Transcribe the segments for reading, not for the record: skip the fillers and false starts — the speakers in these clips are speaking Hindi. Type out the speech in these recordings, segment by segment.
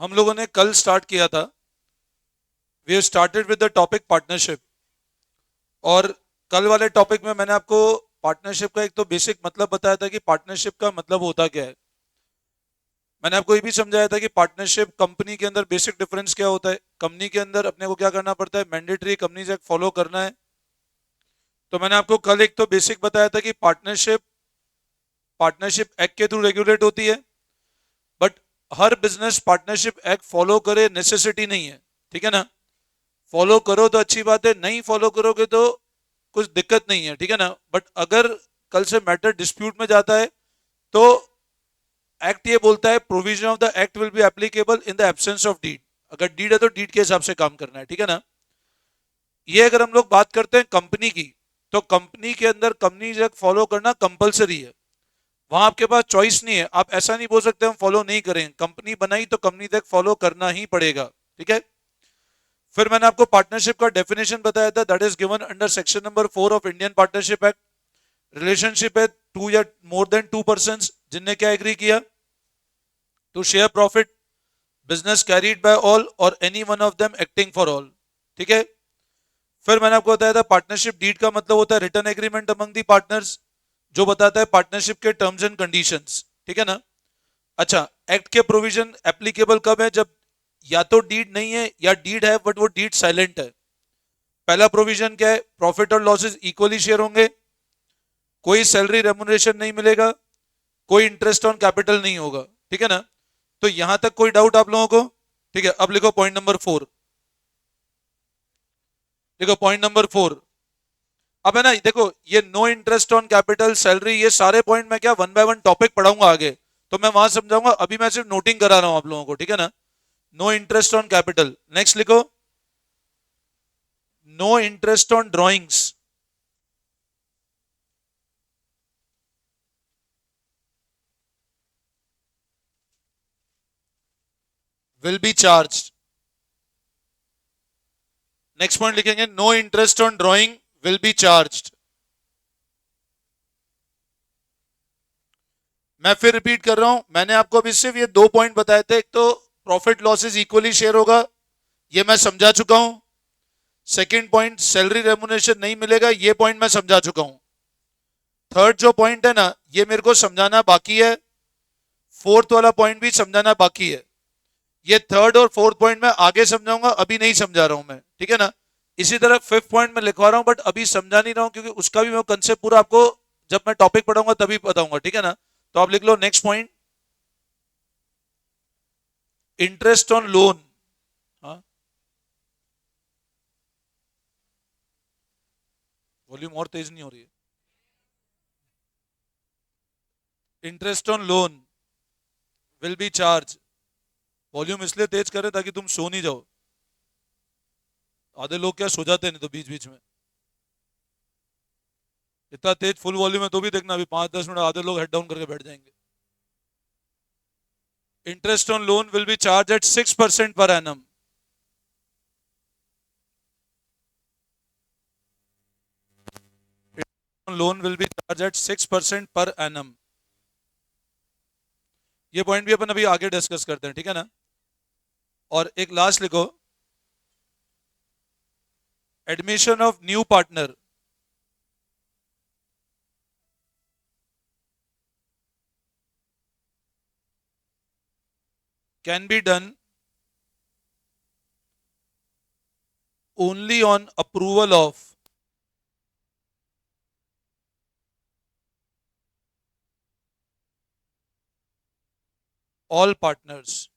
हम लोगों ने कल स्टार्ट किया था। We started with the topic partnership. और कल वाले टॉपिक में मैंने आपको पार्टनरशिप का एक तो बेसिक मतलब बताया था कि पार्टनरशिप का मतलब होता क्या है। मैंने आपको ये भी समझाया था कि पार्टनरशिप कंपनी के अंदर बेसिक डिफरेंस क्या होता है। कंपनी के अंदर अपने को क्या करना पड़ता है, मैंडेटरी कंपनीज एक्ट फॉलो करना है। तो मैंने आपको कल एक तो बेसिक बताया था कि पार्टनरशिप पार्टनरशिप एक्ट के थ्रू रेगुलेट होती है। But her business partnership act follow करे नेसेसिटी नहीं है। ठीक है ना। फॉलो करो तो अच्छी बात है, नहीं फॉलो करोगे तो कुछ दिक्कत नहीं है। ठीक है ना। बट अगर कल से मैटर डिस्प्यूट में जाता है तो एक्ट ये बोलता है provision of the act will be applicable in the absence of deed. अगर डीड है तो डीड के हिसाब से काम करना है। ठीक है ना। ये अगर हम लोग बात करते हैं कंपनी की, तो कंपनी के अंदर कंपनी एक्ट फॉलो करना कंपलसरी है। वहां आपके पास चॉइस नहीं है। आप ऐसा नहीं बोल सकते हम फॉलो नहीं करेंगे। कंपनी बनाई तो कंपनी एक्ट फॉलो करना ही पड़ेगा। ठीक है। फिर मैंने आपको पार्टनरशिप का डेफिनेशन बताया था, that is given under section number 4 of Indian partnership act. Relationship है टू या मोर देन टू पर्सन जिनने क्या एग्री किया, to share profit, business carried by all और any one of them acting for all. ठीक है। फिर मैंने आपको बताया था पार्टनरशिप डीड का मतलब होता है return agreement among the partners, जो बताता है पार्टनरशिप के टर्म्स एंड कंडीशंस। ठीक है ना। अच्छा, एक्ट के प्रोविजन एप्लीकेबल कब है, जब या तो डीड नहीं है या डीड है बट वो डीड साइलेंट है। पहला प्रोविजन क्या है, प्रॉफिट और लॉसेस इक्वली शेयर होंगे, कोई सैलरी रेमुनरेशन नहीं मिलेगा, कोई इंटरेस्ट ऑन कैपिटल नहीं होगा। ठीक है ना। तो यहां तक कोई डाउट आप लोगों को? ठीक है, अब लिखो पॉइंट नंबर 4। देखो पॉइंट नंबर 4। अब है ना, देखो ये no interest on capital, salary, ये सारे पॉइंट मैं क्या वन बाय वन टॉपिक पढ़ाऊंगा आगे, तो मैं वहां समझाऊंगा। अभी मैं सिर्फ नोटिंग करा रहा हूं आप लोगों को। ठीक है ना। No interest on capital. Next लिखो, no interest on drawings, will be charge. Next point लिखेंगे, no interest on drawing will be charge. मैं फिर रिपीट कर रहा हूं, मैंने आपको अभी सिर्फ ये दो पॉइंट बताए थे। एक तो प्रॉफिट लॉसेस इक्वली शेयर होगा, ये मैं समझा चुका हूं। सेकंड पॉइंट, सैलरी रेमुनेशन नहीं मिलेगा, ये पॉइंट मैं समझा चुका हूं। थर्ड जो पॉइंट है ना, ये मेरे को समझाना बाकी है। फोर्थ वाला पॉइंट भी समझाना बाकी है। ये थर्ड और फोर्थ पॉइंट मैं आगे समझाऊंगा, अभी नहीं समझा रहा हूं मैं। ठीक है ना। इसी तरह फिफ्थ पॉइंट में लिखवा रहा हूं बट अभी समझा नहीं रहा हूं, क्योंकि उसका भी मैं कंसेप्ट पूरा आपको जब मैं टॉपिक पढ़ाऊंगा तभी बताऊंगा। ठीक है ना। तो आप लिख लो next point, interest on loan. हाँ, वॉल्यूम और तेज नहीं हो रही है। Interest on loan will be charge. Volume इसलिए तेज करें ताकि तुम सो नहीं जाओ। आधे लोग क्या सो जाते हैं नहीं तो बीच बीच में। इतना तेज फुल वॉल्यूम है तो भी देखना, अभी 5-10 मिनट आधे लोग हेड डाउन करके बैठ जाएंगे। Interest on loan will be charge at 6% per annum. Loan will be charge at 6% per annum. ये पॉइंट भी अपन अभी आगे डिस्कस करते हैं। ठीक है ना। और एक लास्ट लिखो, admission of new partner can be done only on approval of all partners.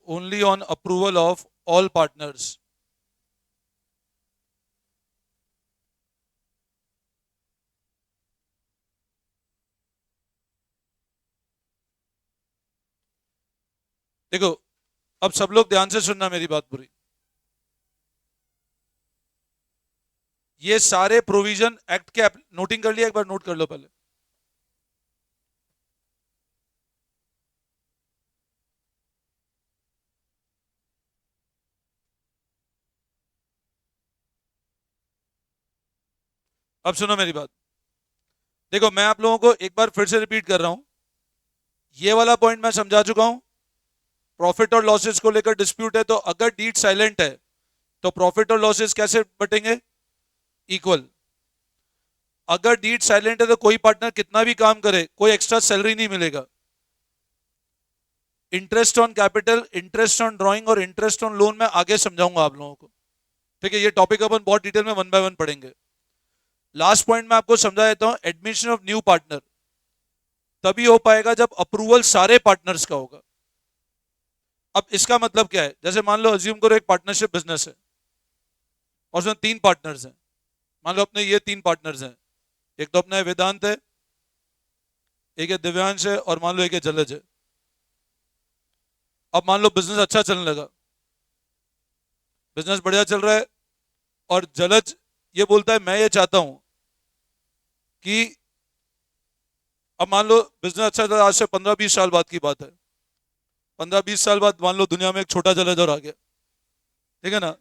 Only on approval of all partners. देखो, अब सब लोग ध्यान से सुनना मेरी बात पूरी। ये सारे प्रोविजन एक्ट के नोटिंग कर लिया, एक बार नोट कर लो पहले। अब सुनो मेरी बात। देखो मैं आप लोगों को एक बार फिर से रिपीट कर रहा हूं, ये वाला पॉइंट मैं समझा चुका हूं। प्रॉफिट और लॉसेस को लेकर डिस्प्यूट है, तो अगर डीड साइलेंट है तो प्रॉफिट और लॉसेस कैसे बटेंगे? इक्वल। अगर डीड साइलेंट है तो कोई पार्टनर कितना भी काम करे कोई एक्स्ट्रा सैलरी नहीं मिलेगा। Interest on capital, interest on drawing और इंटरेस्ट ऑन लोन मैं आगे समझाऊंगा आप लोगों को, ठीक है? ये टॉपिक अपन बहुत डिटेल में वन बाय वन पढ़ेंगे। लास्ट पॉइंट मैं आपको समझा देता हूं, एडमिशन ऑफ न्यू पार्टनर तभी हो पाएगा जब अप्रूवल सारे पार्टनर्स का होगा। अब इसका मतलब क्या है? जैसे मान लो अज्यूम करो एक पार्टनरशिप बिजनेस है और उसमें 3 पार्टनर्स हैं। मान लो अपने ये 3 पार्टनर्स हैं, एक तो अपना है वेदांत है, एक है दिव्यांश है और मान लो एक है जलज है। अब मान लो बिजनेस अच्छा चलने लगा, बिजनेस बढ़िया चल रहा है और जलज ये बोलता है मैं ये चाहता हूं कि, अब मान लो बिजनेस अच्छा चला, आज से 15-20 साल बाद की बात है, 15-20 साल बाद मान लो दुनिया में एक छोटा जलज और आ गया, ठीक है ना?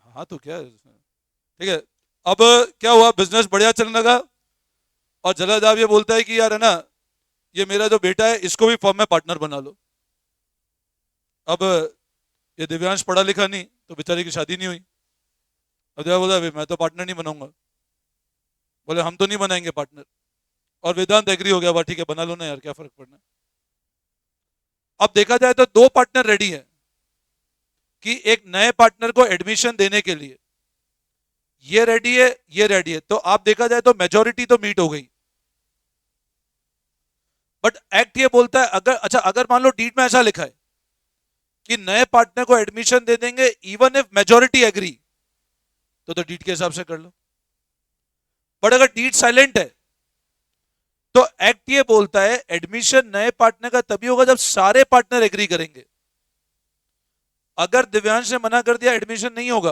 हाँ तो क्या है, ठीक है। अब क्या हुआ, बिजनेस बढ़िया चलने लगा और जलज अब ये बोलता है कि यार है ना, ये मेरा जो बेटा है इसको भी फर्म में पार्टनर बना लो। अब ये दिव्यांश पढ़ा लिखा नहीं तो बेचारे की शादी नहीं हुई। अब दिव्या बोला मैं तो पार्टनर नहीं बनाऊंगा, बोले हम तो नहीं बनाएंगे पार्टनर। और वेदांत एग्री हो गया, वाह ठीक है बना लो ना यार, क्या फर्क पड़ना है। अब देखा जाए तो 2 पार्टनर रेडी है कि एक नए पार्टनर को एडमिशन देने के लिए, ये रेडी है ये रेडी है, तो आप देखा जाए तो मेजोरिटी तो मीट हो गई। बट एक्ट ये बोलता है अगर, अच्छा अगर मान लो डीड में ऐसा लिखा है कि नए पार्टनर को एडमिशन दे देंगे इवन इफ मेजोरिटी एग्री, तो डीड के हिसाब से कर लो। बट अगर डीड साइलेंट है तो एक्ट ये बोलता है एडमिशन नए पार्टनर का तभी होगा जब सारे पार्टनर एग्री करेंगे। अगर दिव्यांश ने मना कर दिया एडमिशन नहीं होगा,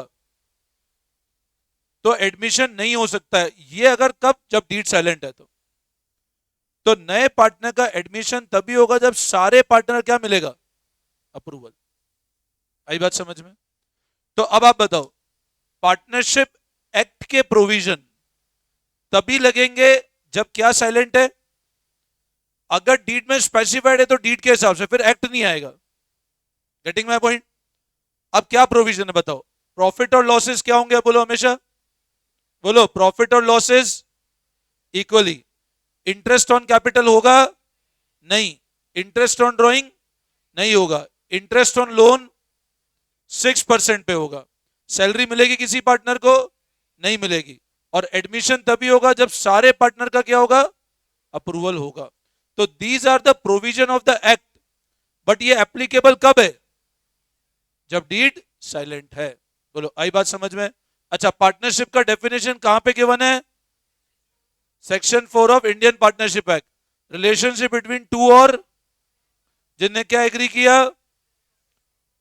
तो एडमिशन नहीं हो सकता है। ये अगर कब, जब डीड साइलेंट है तो नए पार्टनर का एडमिशन तभी होगा जब सारे पार्टनर क्या मिलेगा? अप्रूवल। आई बात समझ में? तो अब आप बताओ, पार्टनरशिप एक्ट के प्रोविजन तभी लगेंगे जब क्या साइलेंट है? अगर डीड में स्पेसिफाइड है तो डीड के हिसाब से, फिर एक्ट नहीं आएगा। Getting my point? अब क्या प्रोविजन है बताओ? प्रॉफिट और लॉसेस क्या होंगे? बोलो हमेशा, बोलो प्रॉफिट और losses equally. Interest on capital होगा? नहीं। Interest on drawing? नहीं होगा। इंटरेस्ट ऑन लोन 6% पे होगा। सैलरी मिलेगी किसी पार्टनर को? नहीं मिलेगी। और एडमिशन तभी होगा जब सारे पार्टनर का क्या होगा? अप्रूवल होगा। तो these are the provision of the act. But ये एप्लीकेबल कब है? जब डीड साइलेंट है। बोलो आई बात समझ में? अच्छा, पार्टनरशिप का डेफिनेशन कहां पे गिवन है? Section 4 of Indian partnership act. Relationship between two, और जिनने क्या एग्री किया?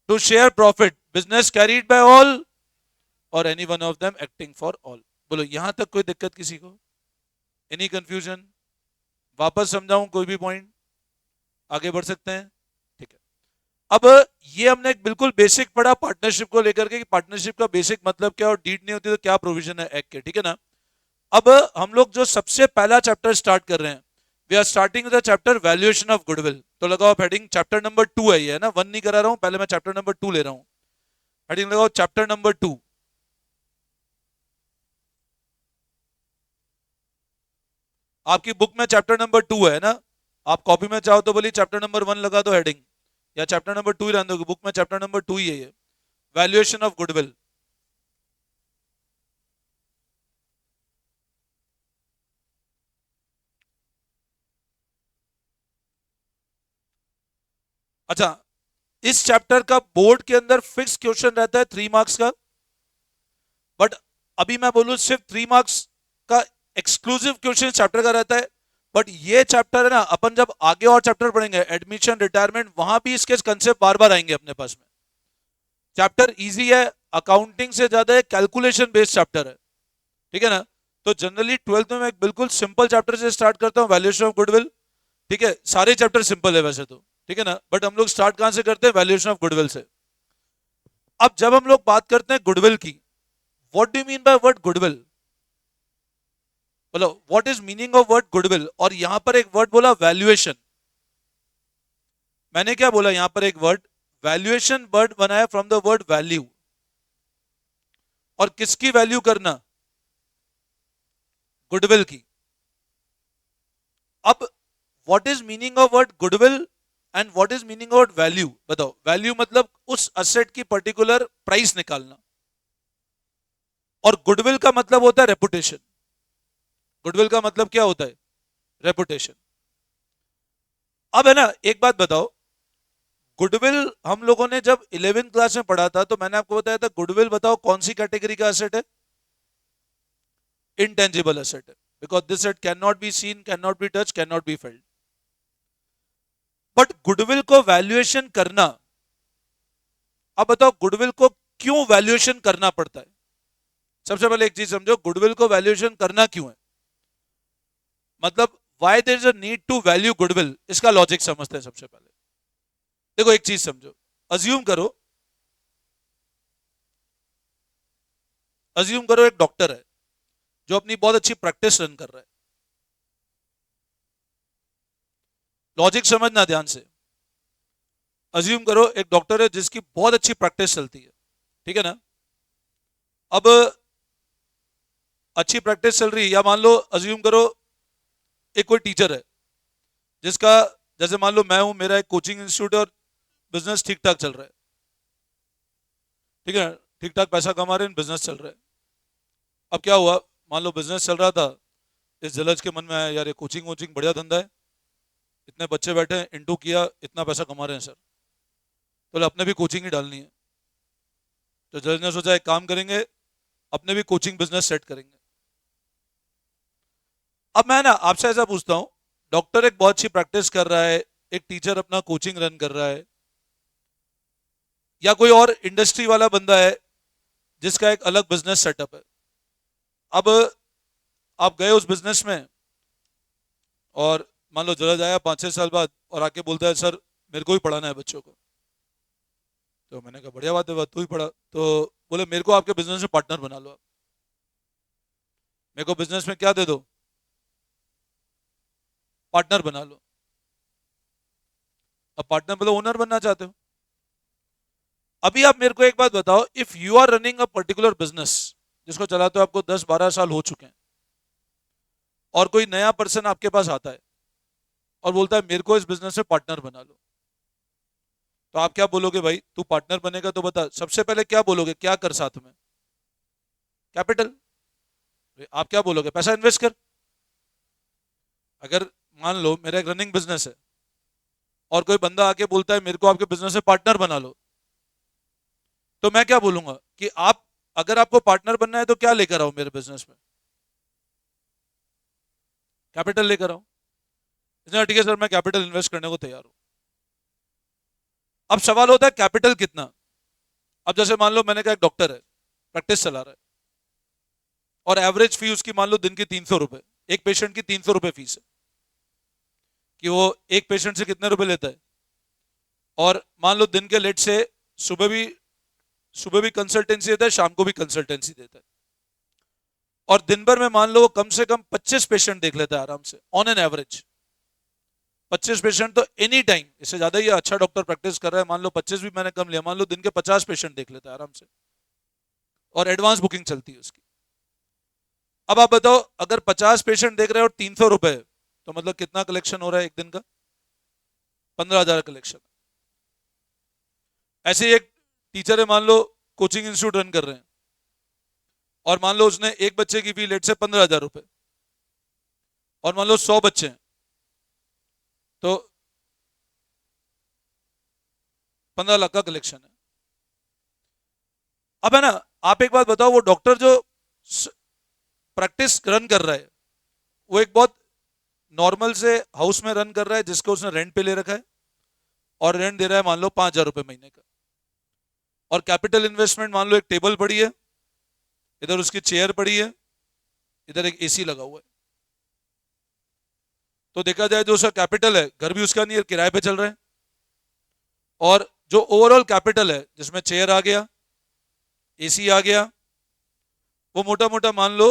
To share profit, business carried by all और any one of them acting for all. बोलो यहां तक कोई दिक्कत किसी को? Any confusion? वापस समझाऊं कोई भी पॉइंट? आगे बढ़ सकते हैं, ठीक है। अब ये हमने एक बिल्कुल बेसिक पढ़ा पार्टनरशिप को लेकर के कि पार्टनरशिप का बेसिक मतलब क्या और डीड नहीं होती तो क्या प्रोविजन है एक्ट के, ठीक है ना? अब हम लोग जो सबसे पहला चैप्टर स्टार्ट कर रहे हैं, we are starting with the chapter valuation of goodwill. तो लगाओ आप हेडिंग, चैप्टर नंबर 2 है ये, है ना? 1 नहीं करा रहा हूं, पहले मैं चैप्टर नंबर 2 ले रहा हूं। हेडिंग लगाओ चैप्टर नंबर 2। आपकी बुक में चैप्टर नंबर 2 है ना? आप कॉपी में चाहो तो बोलिए चैप्टर नंबर 1 लगा दो हेडिंग, या चैप्टर नंबर 2 ही रहने दो, बुक में चैप्टर नंबर 2 ही है ये, वैल्यूएशन ऑफ गुडविल। अच्छा, इस चैप्टर का बोर्ड के अंदर फिक्स क्वेश्चन रहता है 3 मार्क्स का। बट अभी मैं बोलूं सिर्फ 3 मार्क्स का एक्सक्लूसिव क्वेश्चन चैप्टर का रहता है। बट ये चैप्टर है ना, अपन जब आगे और चैप्टर पढ़ेंगे एडमिशन, रिटायरमेंट, वहां भी इसके कंसेप्ट बार बार आएंगे अपने पास में। चैप्टर इजी है, अकाउंटिंग से ज्यादा कैलकुलेशन बेस्ड चैप्टर है, ठीक है ना? तो जनरली 12th में मैं एक बिल्कुल सिंपल चैप्टर से स्टार्ट करता हूं, वैल्यूएशन ऑफ गुडविल, ठीक है? सारे चैप्टर सिंपल है वैसे तो, ठीक है ना? बट हम लोग स्टार्ट कहां से करते हैं? वैल्यूएशन ऑफ गुडविल से। अब जब हम लोग बात करते हैं गुडविल की, what do you mean by word goodwill? बोलो what is meaning of word goodwill? और यहां पर एक वर्ड बोला वैल्यूएशन। मैंने क्या बोला यहां पर एक वर्ड वैल्यूएशन वर्ड बनाया फ्रॉम द वर्ड वैल्यू, और किसकी वैल्यू करना? गुडविल की। अब what is meaning of word goodwill and what is meaning of value? बताओ। वैल्यू मतलब उस असेट की पर्टिकुलर प्राइस निकालना, और गुडविल का मतलब होता है रेपुटेशन। गुडविल का मतलब क्या होता है? रेपुटेशन। अब है ना, एक बात बताओ, गुडविल हम लोगों ने जब 11th क्लास में पढ़ा था तो मैंने आपको बताया था गुडविल बताओ कौन सी कैटेगरी का एसेट है? इंटेंजिबल एसेट है, because this asset can not be seen, can not be touch, can not be failed. But goodwill को वैल्यूएशन करना, अब बताओ गुडविल को क्यों वैल्यूएशन करना पड़ता है? सबसे पहले एक चीज समझो, गुडविल को वैल्यूएशन करना क्यों है, मतलब why there is a need to value goodwill, इसका लॉजिक समझते हैं सबसे पहले। देखो एक चीज समझो, अज्यूम करो, अज्यूम करो एक डॉक्टर है जो अपनी बहुत अच्छी प्रैक्टिस रन कर रहा है। लॉजिक समझना ध्यान से। अज्यूम करो एक डॉक्टर है जिसकी बहुत अच्छी प्रैक्टिस चलती है, ठीक है ना? अब अच्छी प्रैक्टिस चल रही है, या मान लो अज्यूम करो एक कोई टीचर है जिसका, जैसे मान लो मैं हूं, मेरा एक कोचिंग इंस्टीट्यूट और बिजनेस ठीक ठाक चल रहा है, ठीक है, ठीक ठाक पैसा कमा रहे हैं, बिजनेस चल रहा है। अब क्या हुआ, मान लो बिजनेस चल रहा था, इस जलज के मन में आया यार ये कोचिंग वोचिंग बढ़िया धंधा है, इतने बच्चे बैठे हैं, इंटू किया, इतना पैसा कमा रहे हैं सर, तो अपने भी कोचिंग ही डालनी है। तो जज ने सोचा एक काम करेंगे, अपने भी कोचिंग बिजनेस सेट करेंगे। अब मैं ना आपसे ऐसा पूछता हूं, डॉक्टर एक बहुत अच्छी प्रैक्टिस कर रहा है, एक टीचर अपना कोचिंग रन कर रहा है, या कोई और इंडस्ट्री वाला बंदा है जिसका एक अलग बिजनेस सेटअप है। अब आप गए उस बिजनेस में, और मान लो जज आया 5-6 साल बाद और आके बोलता है सर मेरे को ही पढ़ाना है बच्चों को। तो मैंने कहा बढ़िया बात है, बात तू ही पढ़ा। तो बोले मेरे को आपके बिजनेस में पार्टनर बना लो आप, मेरे को बिजनेस में क्या दे दो, पार्टनर बना लो। अब पार्टनर मतलब ओनर बनना चाहते हो। अभी आप मेरे को एक बात बताओ, if you are running a particular business जिसको चलाते हो आपको 10-12 साल हो चुके हैं, और कोई नया पर्सन आपके पास आता है और बोलता है मेरे को इस बिजनेस में पार्टनर बना लो, तो आप क्या बोलोगे? भाई तू पार्टनर बनेगा तो बता, सबसे पहले क्या बोलोगे, क्या कर साथ में? कैपिटल। आप क्या बोलोगे? पैसा इन्वेस्ट कर। अगर मान लो मेरा एक रनिंग बिजनेस है और कोई बंदा आके बोलता है मेरे को आपके बिजनेस में पार्टनर बना लो, तो मैं क्या बोलूंगा कि आप, अगर आपको पार्टनर बनना है तो क्या लेकर आओ मेरे बिजनेस में? कैपिटल लेकर आओ। इसने ठीक है सर मैं कैपिटल इन्वेस्ट करने को तैयार हूं। अब सवाल होता है कैपिटल कितना? अब जैसे मान लो मैंने कहा एक डॉक्टर है, प्रैक्टिस चला रहा है, और एवरेज फी उसकी मान लो दिन की 300 रुपए, एक पेशेंट की 300 रुपए फीस है, कि वो एक पेशेंट से कितने रुपए लेता है। और मान लो दिन के लेट से सुबह भी सुबह भी कंसल्टेंसी देता है, शाम को भी कंसल्टेंसी देता है, और दिन भर में मान लो वो कम से कम 25 पेशेंट देख लेता है आराम से, ऑन एन एवरेज 25 पेशेंट तो एनी टाइम, इससे ज्यादा ही अच्छा डॉक्टर प्रैक्टिस कर रहा है, मान लो 25 भी मैंने कम लिया, मान लो दिन के 50 पेशेंट देख लेता है आराम से, और एडवांस बुकिंग चलती है उसकी। अब आप बताओ अगर 50 पेशेंट देख रहे हो 300 रुपए, तो मतलब कितना कलेक्शन हो रहा है एक दिन का? 15,000 कलेक्शन। ऐसे ही एक टीचर है, मान लो कोचिंग इंस्टीट्यूट रन कर रहे हैं, और मान लो उसने एक बच्चे की फी लेट से 15,000 रुपए, और मान लो 100 बच्चे हैं, तो 15 लाख का कलेक्शन है। अब है ना, आप एक बात बताओ, वो डॉक्टर जो प्रैक्टिस रन कर रहा है वो एक बहुत नॉर्मल से हाउस में रन कर रहा है जिसको उसने रेंट पे ले रखा है, और रेंट दे रहा है मान लो 5,000 रुपए महीने का, और कैपिटल इन्वेस्टमेंट मान लो एक टेबल पड़ी है, इधर उसकी चेयर पड़ी है, इधर एक एसी लगा हुआ है। तो देखा जाए जो उसका कैपिटल है, घर भी उसका नहीं है, किराए पे चल रहा है, और जो ओवरऑल कैपिटल है जिसमें चेयर आ गया, एसी आ गया, वो मोटा मोटा मान लो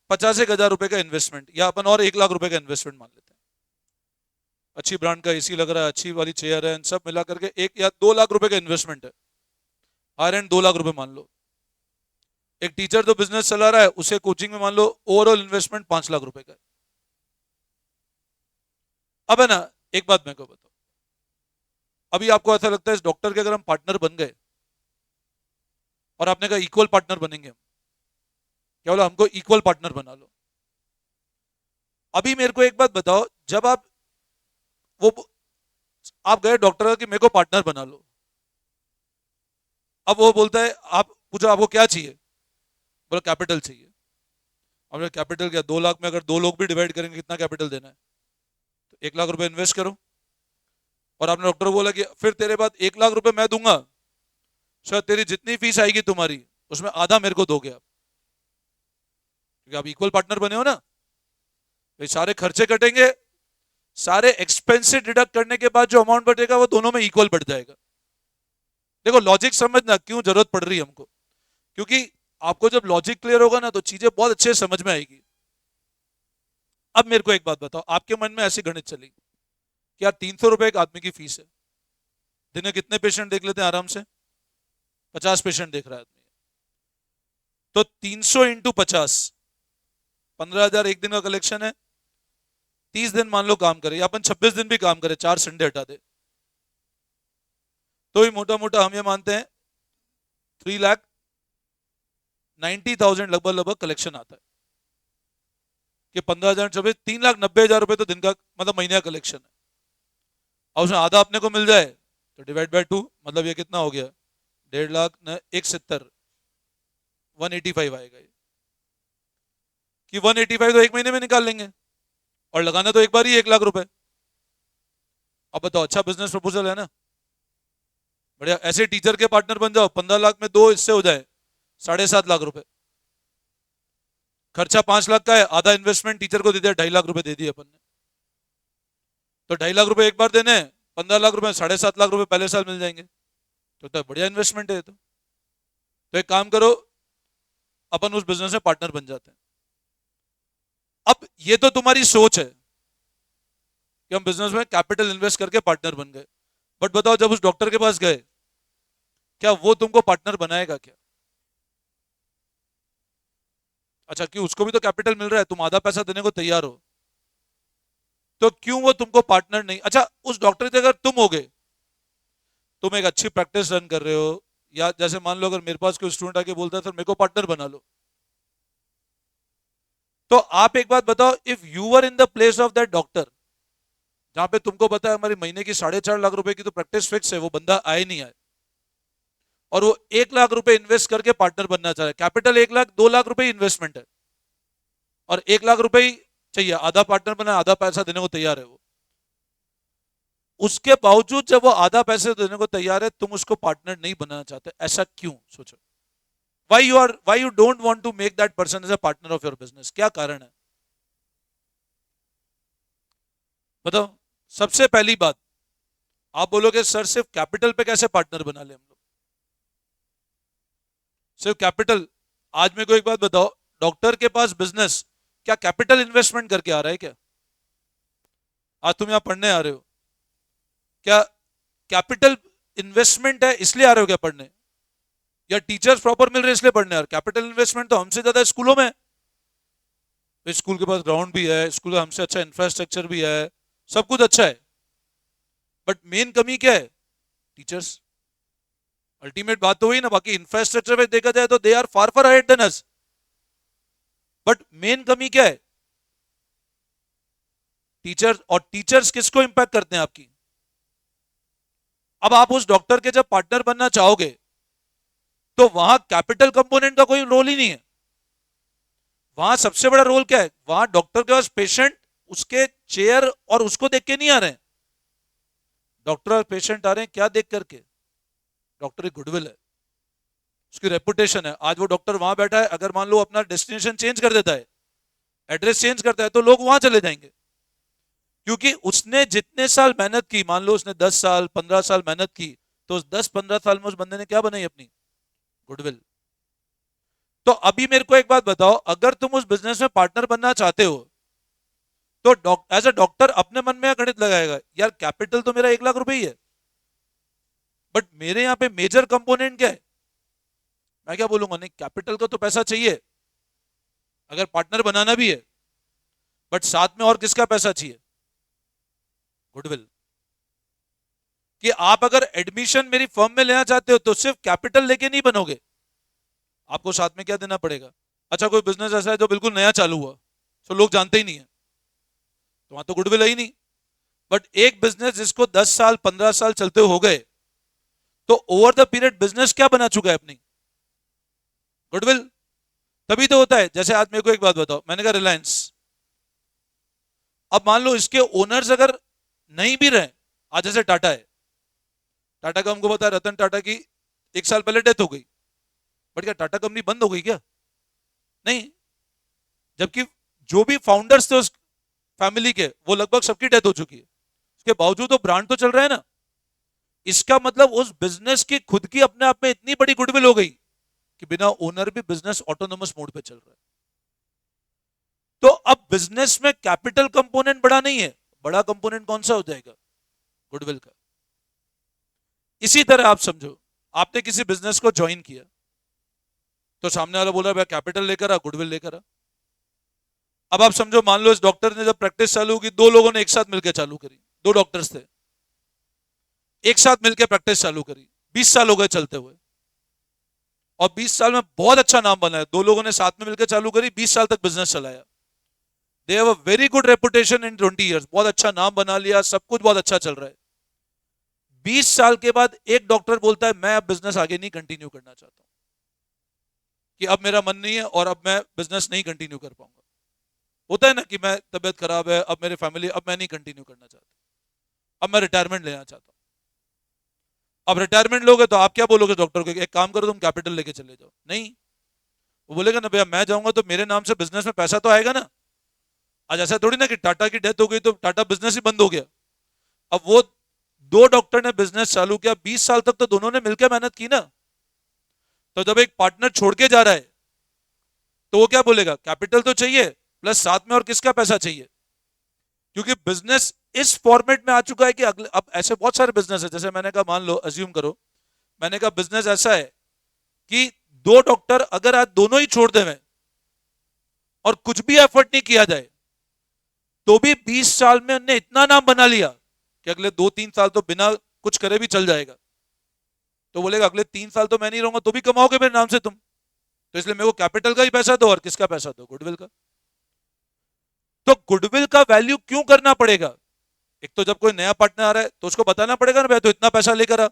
50,000 रुपए का इन्वेस्टमेंट, या अपन और 1 लाख रुपए का इन्वेस्टमेंट मान लेते हैं। अच्छी ब्रांड का एसी लग रहा है, अच्छी वाली चेयर है, सब मिला करके 1 या 2 लाख रुपए का इन्वेस्टमेंट है, हायर एंड 2 लाख रुपए मान लो। एक टीचर जो बिजनेस चला रहा है उसे कोचिंग में मान लो ओवरऑल इन्वेस्टमेंट 5 लाख रुपए का है। अब है ना, एक बात मेरे को बताओ, अभी आपको ऐसा लगता है इस डॉक्टर के अगर हम पार्टनर बन गए और आपने कहा इक्वल पार्टनर बनेंगे हम, क्या बोला, हमको इक्वल पार्टनर बना लो। अभी मेरे को एक बात बताओ, जब वो आप गए डॉक्टर का कि मेरे को पार्टनर बना लो, अब वो बोलता है, आप पूछो आपको क्या चाहिए, बोला कैपिटल चाहिए। हमने कैपिटल क्या, 2 लाख में अगर 2 लोग भी डिवाइड करेंगे कितना कैपिटल देना है, तो 1 लाख रुपए इन्वेस्ट करो। और आपने डॉक्टर को बोला कि फिर तेरे बाद 1 लाख रुपए मैं दूंगा, शायद तेरी जितनी फीस आएगी तुम्हारी उसमें आधा मेरे को दोगे आप, क्योंकि आप इक्वल पार्टनर बने हो ना। भाई सारे खर्चे कटेंगे, सारे एक्सपेंसेस डिडक्ट करने के बाद जो अमाउंट बचेगा वो दोनों में इक्वल बढ़ जाएगा। देखो लॉजिक समझना क्यों जरूरत पड़ रही है हमको, क्योंकि आपको जब लॉजिक क्लियर होगा ना तो चीजें बहुत अच्छे से समझ में आएगी। अब मेरे को एक बात बताओ, आपके मन में ऐसी गणित चली कि यार 300 रुपए एक आदमी की फीस है, दिन में कितने पेशेंट देख लेते हैं आराम से, 50 पेशेंट देख रहा है आदमी, तो 300 × 50, 15,000 एक दिन का कलेक्शन है। 30 दिन मान लो काम करे, या अपन 26 दिन भी काम करे, 4 संडे हटा दे, तो ही मोटा मोटा हम ये मानते हैं 3,90,000 लगभग लगभग कलेक्शन आता है, कि 15,000 24, 3,90,000 रुपए तो दिन का मतलब महीने का कलेक्शन है। और उसमें आधा अपने को मिल जाए तो डिवाइड बाय 2, मतलब ये कितना हो गया, 1.5 लाख न 170, 185 आएगा ये, कि 185 तो एक महीने में निकाल लेंगे, और लगाना तो एक बार ही 1 लाख रुपए। अब बताओ, अच्छा बिजनेस प्रपोजल है ना, बढ़िया। ऐसे टीचर के पार्टनर बन जाओ, 15 लाख में 2 इससे हो जाए 7.5 लाख रुपए, खर्चा 5 लाख का है, आधा इन्वेस्टमेंट टीचर को दे दिया, 2.5 लाख रुपए दे दिए अपन ने, तो 2.5 लाख रुपए एक बार देने, 15 लाख रुपए, 7.5 लाख रुपए पहले साल मिल जाएंगे, तो बढ़िया इन्वेस्टमेंट है ये तो एक काम करो, अपन उस बिजनेस में पार्टनर बन जाते हैं। अब ये तो तुम्हारी सोच है कि हम बिजनेस में कैपिटल इन्वेस्ट करके पार्टनर बन गए, बट बताओ जब उस डॉक्टर के पास गए, क्या वो तुमको पार्टनर बनाएगा क्या? अच्छा, क्यों, उसको भी तो कैपिटल मिल रहा है, तुम आधा पैसा देने को तैयार हो, तो क्यों वो तुमको पार्टनर नहीं? अच्छा, उस डॉक्टर की अगर तुम हो गए, तुम एक अच्छी प्रैक्टिस रन कर रहे हो, या जैसे मान लो अगर मेरे पास कोई स्टूडेंट आके बोलता है सर मेरे को पार्टनर बना लो, तो आप एक बात बताओ, if you were in the place of that doctor, जहां पे तुमको पता है हमारी महीने की 4.5 लाख रुपए की तो प्रैक्टिस फिक्स है, वो बंदा आए नहीं आए, और वो 1 लाख रुपए इन्वेस्ट करके पार्टनर बनना चाह रहा है, कैपिटल 1 लाख, 2 लाख रुपए इन्वेस्टमेंट है, और 1 लाख रुपए ही चाहिए, आधा पार्टनर बना, आधा पैसा देने को तैयार है वो, उसके बावजूद जब वो आधा पैसे देने को तैयार है, तुम उसको पार्टनर नहीं बनाना चाहते, ऐसा क्यों? सोचो, why you don't want to make that person as a partner of your business, क्या कारण है बताओ? सबसे पहली बात, आप बोलोगे सर सिर्फ कैपिटल पे कैसे पार्टनर बना ले हम लोग, सिर्फ कैपिटल। आज मेरे को एक बात बताओ, डॉक्टर के पास बिजनेस क्या कैपिटल इन्वेस्टमेंट करके आ रहा है क्या? आज तुम यहां पढ़ने आ रहे हो, क्या कैपिटल इन्वेस्टमेंट है इसलिए आ रहे हो क्या पढ़ने, या टीचर्स प्रॉपर मिल रहे इसलिए पढ़ने आ रहे? कैपिटल इन्वेस्टमेंट तो हमसे ज्यादा स्कूलों में, स्कूल के पास ग्राउंड भी है, स्कूल का हमसे अच्छा इंफ्रास्ट्रक्चर भी है, सब कुछ अच्छा है, बट मेन कमी क्या है? टीचर्स। अल्टीमेट बात तो वही ना, बाकी इंफ्रास्ट्रक्चर में देखा जाए तो they are far far ahead than us, but main कमी क्या है? टीचर्स। और टीचर्स किसको इंपैक्ट करते हैं आपकी? अब आप उस डॉक्टर के जब पार्टनर बनना चाहोगे तो वहां कैपिटल कंपोनेंट का कोई रोल ही नहीं है, वहां सबसे बड़ा रोल क्या है? वहां डॉक्टर के पास पेशेंट, उसके चेयर और उसको देख के नहीं आ रहे हैं, डॉक्टर और पेशेंट आ रहे हैं क्या देख करके? डॉक्टर की गुडविल है, उसकी रेपुटेशन है। आज वो डॉक्टर वहां बैठा है, अगर मान लो अपना डेस्टिनेशन चेंज कर देता है, एड्रेस चेंज करता है, तो लोग वहां चले जाएंगे, क्योंकि उसने जितने साल मेहनत की, मान लो उसने 10 साल 15 साल मेहनत की, तो उस 10 15 साल में उस बंदे ने क्या बनाई? अपनी गुडविल। तो अभी मेरे को एक बात बताओ, अगर तुम उस बिजनेस में पार्टनर बनना चाहते हो तो एज अ डॉक्टर अपने मन में गणित लगाएगा, यार कैपिटल तो मेरा 1 लाख रुपए ही है, बट मेरे यहाँ पे मेजर कंपोनेंट क्या है। मैं क्या बोलूंगा, नहीं कैपिटल का तो पैसा चाहिए अगर पार्टनर बनाना भी है, बट साथ में और किसका पैसा चाहिए, गुडविल। कि आप अगर एडमिशन मेरी फर्म में लेना चाहते हो तो सिर्फ कैपिटल लेके नहीं बनोगे, आपको साथ में क्या देना पड़ेगा। अच्छा कोई बिजनेस ऐसा है जो बिल्कुल नया चालू हुआ, तो लोग जानते ही नहीं है, तो वहां तो गुडविल है ही नहीं। बट एक बिजनेस जिसको 10 साल 15 साल चलते हो गए, तो ओवर द पीरियड बिजनेस क्या बना चुका है अपनी, गुडविल। तभी तो होता है। जैसे आज मेरे को एक बात बताओ, मैंने कहा रिलायंस, अब मान लो इसके ओनर्स अगर नहीं भी रहे, आज जैसे टाटा है, टाटा का हमको पता है रतन टाटा की 1 साल पहले डेथ हो गई, बट क्या टाटा कंपनी बंद हो गई क्या, नहीं। जबकि जो भी फाउंडर्स थे उस फैमिली के, वो लगभग सबकी डेथ हो चुकी है, उसके बावजूद तो ब्रांड तो चल रहा है ना। इसका मतलब उस बिजनेस की खुद की अपने आप में इतनी बड़ी गुडविल हो गई कि बिना ओनर भी बिजनेस ऑटोनोमस मोड पे चल रहा है। तो अब बिजनेस में कैपिटल कंपोनेंट बड़ा नहीं है, बड़ा कंपोनेंट कौन सा हो जाएगा, गुडविल का। इसी तरह आप समझो, आपने किसी बिजनेस को ज्वाइन किया, तो सामने वाला बोला भाई कैपिटल लेकर आ, गुडविल लेकर आ। अब आप समझो, मान लो इस डॉक्टर ने जब प्रैक्टिस चालू की, 2 लोगों ने एक साथ मिलकर चालू करी, 2 डॉक्टर्स थे, एक साथ मिलकर प्रैक्टिस चालू करी, 20 साल हो गए चलते हुए, और 20 साल में बहुत अच्छा नाम बना है। 2 लोगों ने साथ में मिलकर चालू करी, 20 साल तक बिजनेस चलाया, they have a very good reputation in 20 years, बहुत अच्छा नाम बना लिया, सब कुछ बहुत अच्छा चल रहा है। 20 साल के बाद एक डॉक्टर बोलता है मैं अब बिजनेस आगे नहीं कंटिन्यू करना चाहता हूं, कि अब मेरा मन नहीं है और अब मैं बिजनेस नहीं कंटिन्यू कर पाऊंगा। होता है ना कि मैं, तबियत खराब है, अब मेरे फैमिली, अब मैं नहीं कंटिन्यू करना चाहता, अब मैं रिटायरमेंट लेना चाहता हूं। अब रिटायरमेंट लोगे तो आप क्या बोलोगे डॉक्टर को, एक काम करो तुम कैपिटल लेके चले जाओ, नहीं। वो बोलेगा ना भैया मैं जाऊंगा तो मेरे नाम से बिजनेस में पैसा तो आएगा ना। आज ऐसा थोड़ी ना कि टाटा की डेथ हो गई तो टाटा बिजनेस ही बंद हो गया। अब वो 2 डॉक्टर ने बिजनेस चालू किया, 20 साल तक तो दोनों ने मिलकर मेहनत की ना। तो जब एक पार्टनर छोड़ के जा रहा है, तो वो क्या बोलेगा, कैपिटल तो चाहिए प्लस साथ में और किसका पैसा चाहिए। क्योंकि बिजनेस इस फॉर्मेट में आ चुका है कि अगले, अब ऐसे बहुत सारे बिजनेस है, जैसे मैंने कहा, मान लो अज्यूम करो, मैंने कहा बिजनेस ऐसा है कि 2 डॉक्टर अगर आज दोनों ही छोड़ देवे और कुछ भी एफर्ट नहीं किया जाए, तो भी 20 साल में उनने इतना नाम बना लिया कि अगले 2-3 साल तो बिना कुछ करे भी चल जाएगा। तो बोलेगा अगले 3 साल तो मैं नहीं रहूंगा, तो भी कमाओगे मेरे नाम से तुम, तो इसलिए मेरे को कैपिटल का ही पैसा दो, और किसका पैसा दो, गुडविल का। तो गुडविल का वैल्यू क्यों करना पड़ेगा। एक तो जब कोई नया पार्टनर आ रहा है तो उसको बताना पड़ेगा ना, भाई तो इतना पैसा लेकर आ।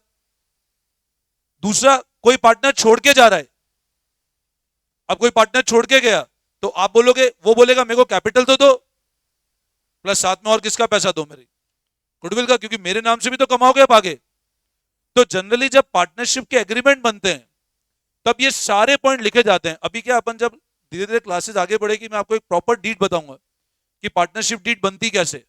दूसरा, कोई पार्टनर छोड़ के जा रहा है, अब कोई पार्टनर छोड़ के गया, तो आप बोलोगे, वो बोलेगा मेरे को कैपिटल तो दो प्लस साथ में और किसका पैसा दो, मेरी गुडविल का, क्योंकि मेरे नाम से भी तो कमाओगे आप आगे। तो जनरली जब पार्टनरशिप के एग्रीमेंट बनते हैं, तब ये सारे पॉइंट लिखे जाते हैं। अभी क्या, अपन जब धीरे धीरे क्लासेस आगे बढ़ेगी, मैं आपको एक प्रॉपर डीड बताऊंगा कि पार्टनरशिप डीड बनती कैसे।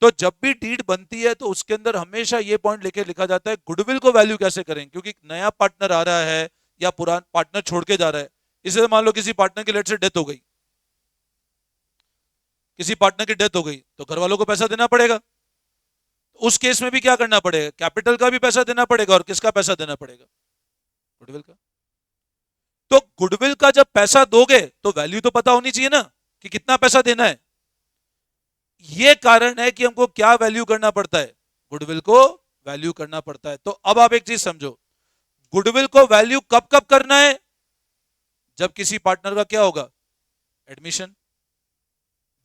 तो जब भी डीड बनती है तो उसके अंदर हमेशा ये पॉइंट लेके लिखा जाता है गुडविल को वैल्यू कैसे करें, क्योंकि नया पार्टनर आ रहा है या पुराना पार्टनर छोड़ के जा रहा है। इसे मान लो किसी पार्टनर की लेट से डेथ हो गई, किसी पार्टनर की डेथ हो गई, तो घर वालों को पैसा देना पड़ेगा। उस केस में भी क्या करना पड़ेगा, कैपिटल का भी पैसा देना पड़ेगा, और किसका पैसा देना पड़ेगा, गुडविल का। तो गुडविल का जब पैसा दोगे तो वैल्यू तो पता होनी चाहिए ना कि कितना पैसा देना है। ये कारण है कि हमको क्या वैल्यू करना पड़ता है, गुडविल को वैल्यू करना पड़ता है। तो अब आप एक चीज समझो, गुडविल को वैल्यू कब कब करना है, जब किसी पार्टनर का क्या होगा, एडमिशन।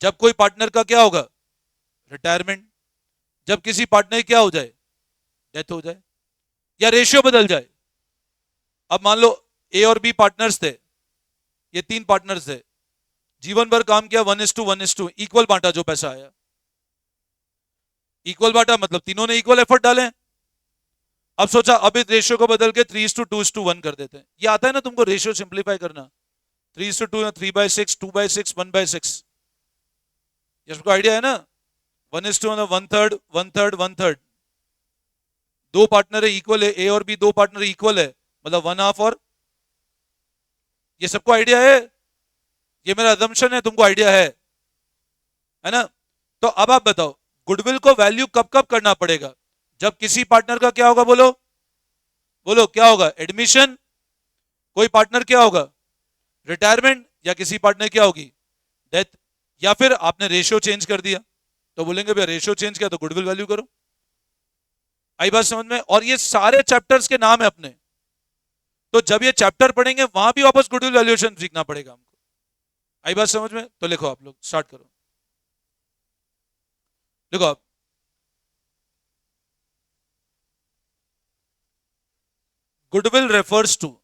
जब कोई पार्टनर का क्या होगा, रिटायरमेंट। जब किसी पार्टनर की क्या हो जाए, डेथ हो जाए, या रेशियो बदल जाए। अब मान लो ए और बी पार्टनर्स थे, ये 3 पार्टनर्स थे, जीवन भर काम किया, 1:1:1 इक्वल बांटा, जो पैसा आया इक्वल बांटा, मतलब तीनों ने इक्वल एफर्ट डाले। अब सोचा अब इस रेशियो को बदल के 3:2:1 कर देते हैं। ये आता है ना तुमको रेशियो सिंप्लीफाई करना, 3:2 या 3/6, 2/6, 1/6, इसको आइडिया है ना। 1:1 1/3 1/3 1/3, 2 पार्टनर है इक्वल है, ए और बी 2 पार्टनर इक्वल है, मतलब 1/2, और ये सबको आइडिया है, ये मेरा अजम्पशन है, तुमको आइडिया है ना। तो अब आप बताओ गुडविल को वैल्यू कब कब करना पड़ेगा? जब किसी पार्टनर का क्या होगा, बोलो बोलो क्या होगा? एडमिशन। कोई पार्टनर क्या होगा? रिटायरमेंट। या किसी पार्टनर क्या होगी? डेथ। या फिर आपने रेशियो चेंज कर दिया, तो बोलेंगे भैया रेशियो चेंज किया तो गुडविल वैल्यू करो। आई बात समझ में? और ये सारे चैप्टर्स के नाम है अपने, तो जब ये चैप्टर पढ़ेंगे वहां भी वापस गुडविल वैल्यूएशन सीखना पड़ेगा हमको। आई बात समझ में? तो लिखो, आप लोग स्टार्ट करो, लिखो आप। Goodwill refers to,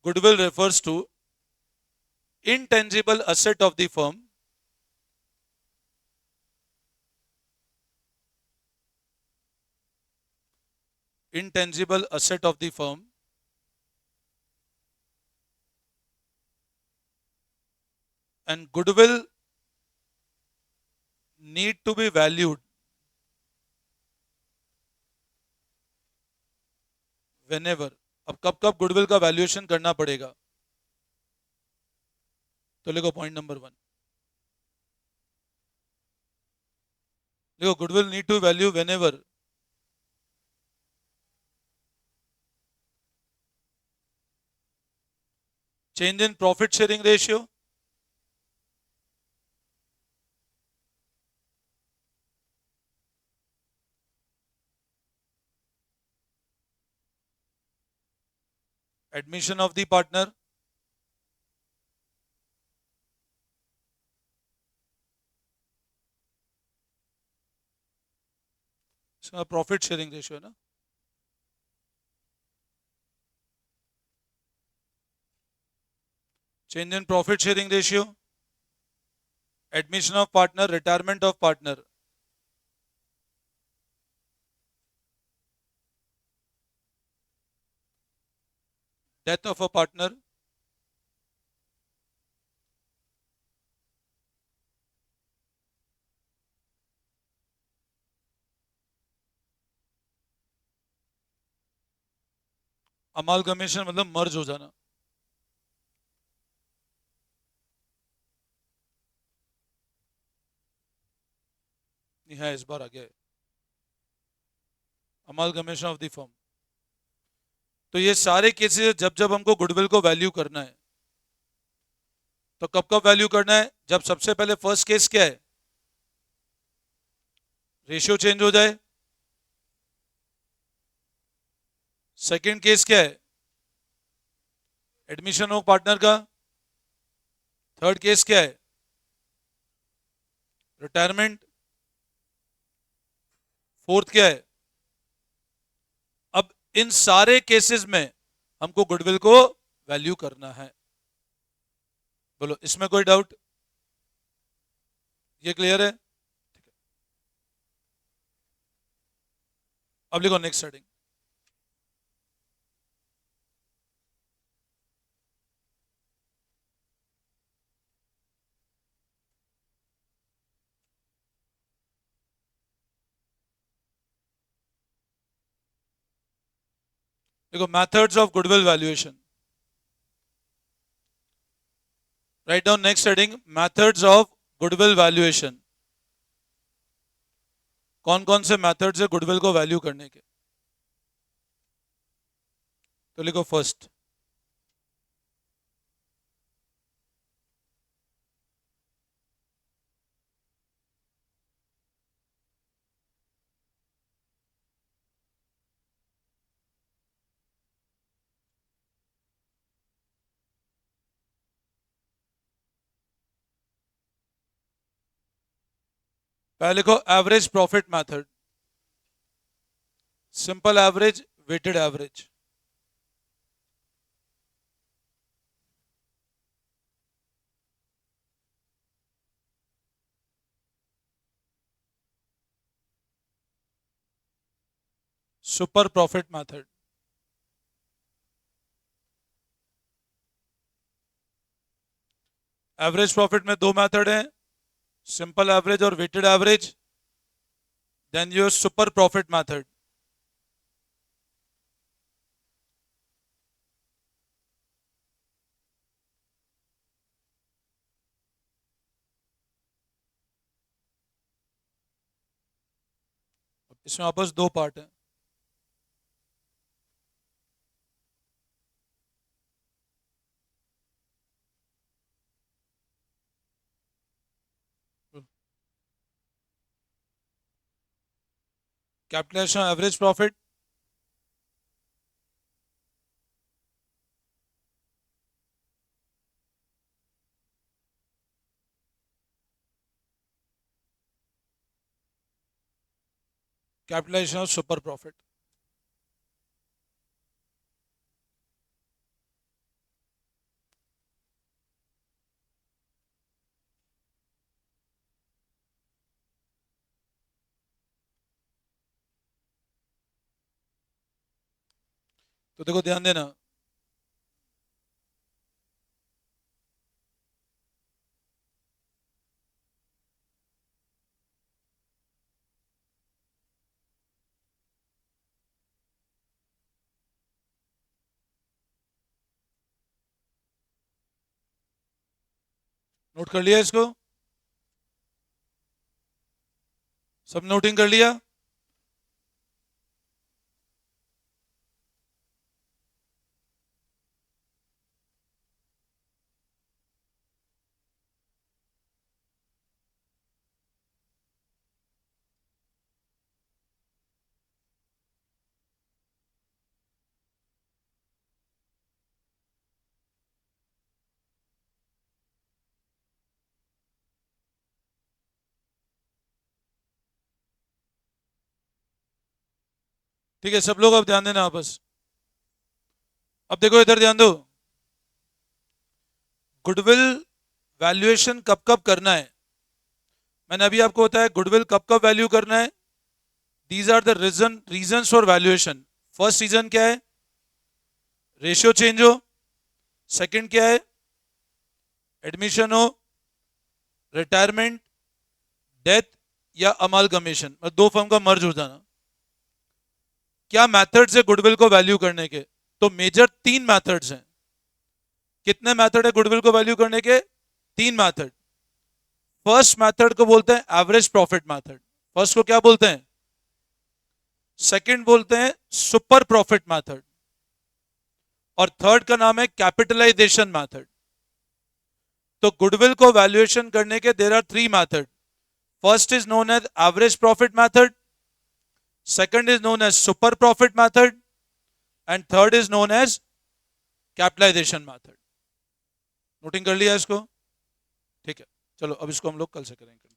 goodwill refers to intangible asset of the firm intangible asset of the firm and goodwill need to be valued whenever। अब कब कब गुडविल का वैल्यूएशन करना पड़ेगा? तो लिखो पॉइंट नंबर 1, लिखो goodwill need to value whenever change in profit sharing ratio, admission of the partner, profit sharing ratio है ना, change in profit sharing ratio, admission of partner, retirement of partner, death of a partner, amalgamation मतलब मर्ज हो जाना, है इस बार आ गया अमालगमेशन ऑफ द फर्म। तो ये सारे केसेस जब जब हमको गुडविल को वैल्यू करना है, तो कब कब वैल्यू करना है? जब सबसे पहले फर्स्ट केस क्या है? रेशियो चेंज हो जाए। सेकंड केस क्या है? एडमिशन हो पार्टनर का। थर्ड केस क्या है? रिटायरमेंट। फोर्थ क्या है? अब इन सारे केसेस में हमको गुडविल को वैल्यू करना है। बोलो इसमें कोई डाउट? ये क्लियर है? अब लिखो नेक्स्ट हेडिंग। देखो methods of goodwill valuation, write down next heading, methods of goodwill valuation. कौन कौन से मेथड्स है गुडविल को वैल्यू करने के? तो लिखो फर्स्ट, पहले लिखो average profit method, simple average, weighted average. Super profit method. Average profit में दो मेथड हैं, सिंपल एवरेज और weighted average. Then your super profit method. इसमें वापस दो पार्ट हैं। Capitalization average profit, capitalization of super profit. तो देखो ध्यान देना, नोट कर लिया इसको, सब नोटिंग कर लिया। ठीक है सब लोग, अब ध्यान देना आपस। अब देखो इधर ध्यान दो, गुडविल वैल्यूएशन कब कब करना है। मैंने अभी आपको बताया गुडविल कब कब वैल्यू करना है। These are the reasons for valuation. First reason क्या है, रेशियो चेंज हो। सेकंड क्या है, एडमिशन हो, रिटायरमेंट, डेथ या अमालगमेशन, दो फर्म का मर्ज हो जाना। क्या मेथड्स है गुडविल को वैल्यू करने के, तो मेजर तीन मेथड्स हैं। कितने मेथड है गुडविल को वैल्यू करने के, तीन मेथड। फर्स्ट मेथड को बोलते हैं एवरेज प्रॉफिट मेथड, फर्स्ट को क्या बोलते हैं, सेकंड बोलते हैं सुपर प्रॉफिट मेथड, और थर्ड का नाम है कैपिटलाइजेशन मेथड। तो गुडविल को वैल्यूएशन करने के there are three method. First is known as average profit method, second is known as super profit method, and third is known as capitalization method. Noting कर लिया इसको, ठीक है। चलो अब इसको हम लोग कल से करेंगे।